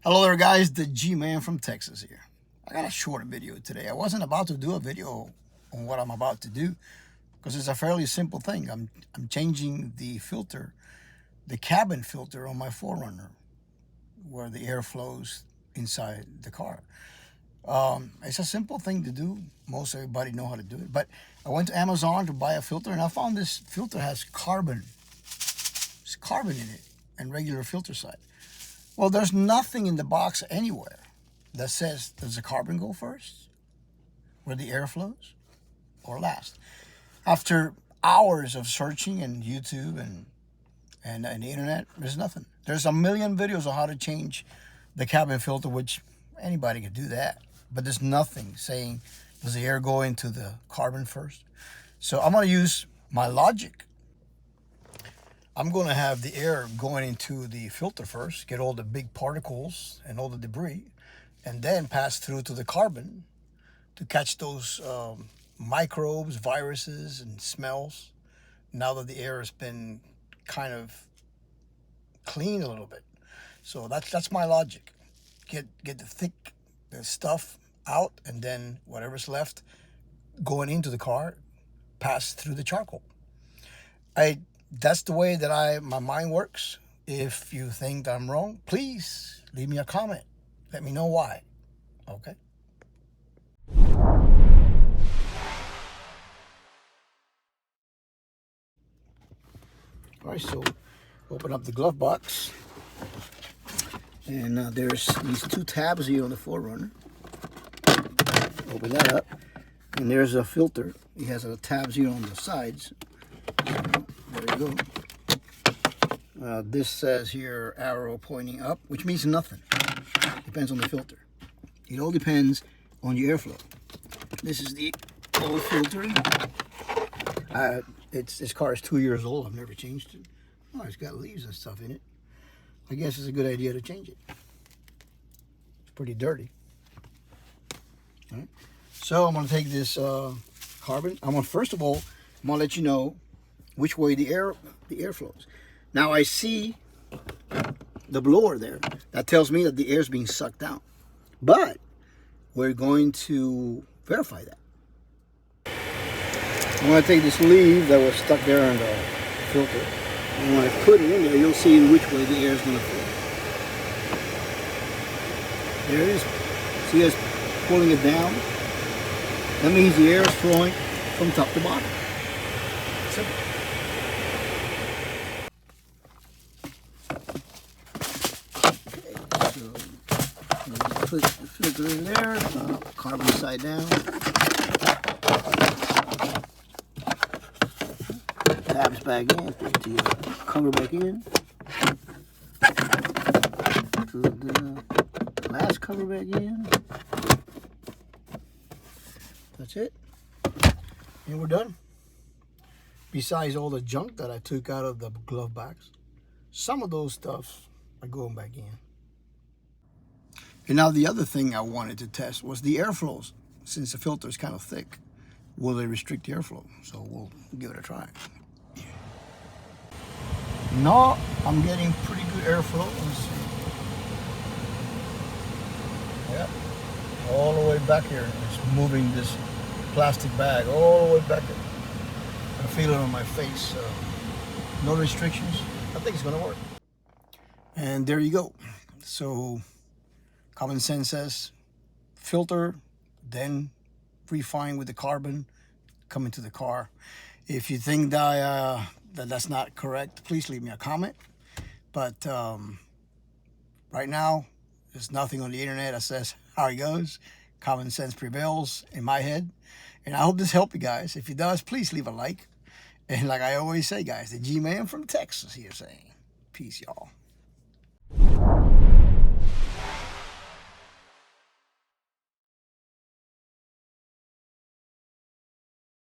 Hello there guys, the G-Man from Texas here. I got a short video today. I wasn't about to do a video on what I'm about to do because it's a fairly simple thing. I'm changing the filter, the cabin filter on my 4Runner where the air flows inside the car. It's a simple thing to do. Most everybody know how to do it. But I went to Amazon to buy a filter and I found this filter has carbon. It's carbon in it and regular filter side. Well, there's nothing in the box anywhere that says, does the carbon go first, where the air flows, or last? After hours of searching and YouTube and the internet, there's nothing. There's a million videos on how to change the cabin filter, which anybody can do that. But there's nothing saying, does the air go into the carbon first? So I'm going to use my logic. I'm going to have the air going into the filter first, get all the big particles and all the debris, and then pass through to the carbon to catch those microbes, viruses, and smells. Now that the air has been kind of cleaned a little bit. So that's my logic. Get the thick stuff out, and then whatever's left going into the car, pass through the charcoal. That's the way that my mind works. If you think I'm wrong, please leave me a comment. Let me know why. Okay? All right, so open up the glove box. And there's these two tabs here on the 4Runner. Open that up. And there's a filter. It has tabs here on the sides. There you go. This says here arrow pointing up, which means nothing. Depends on the filter. It all depends on your airflow. This is the old filter. This car is 2 years old. I've never changed it. Oh, it's got leaves and stuff in it. I guess it's a good idea to change it. It's pretty dirty. All right. So I'm going to take this carbon. First of all, I'm going to let you know which way the air flows. Now I see the blower there. That tells me that the air is being sucked out. But we're going to verify that. I'm going to take this leaf that was stuck there in the filter. And when I put it in there, you'll see in which way the air is going to flow. There it is. See us pulling it down? That means the air is flowing from top to bottom. Simple. Put the filter in there, carbon side down. Tabs back in, put the cover back in. Put the last cover back in. That's it. And we're done. Besides all the junk that I took out of the glove box, some of those stuffs are going back in. And now the other thing I wanted to test was the airflows. Since the filter is kind of thick, will they restrict the airflow? So we'll give it a try. No, I'm getting pretty good airflow. Let's see. Yeah, all the way back here. It's moving this plastic bag all the way back there. I feel it on my face. No restrictions. I think it's gonna work. And there you go. So common sense says filter, then refine with the carbon, come into the car. If you think that that's not correct, please leave me a comment. But right now, there's nothing on the internet that says how it goes. Common sense prevails in my head. And I hope this helped you guys. If it does, please leave a like. And like I always say, guys, the G-Man from Texas here saying, peace, y'all.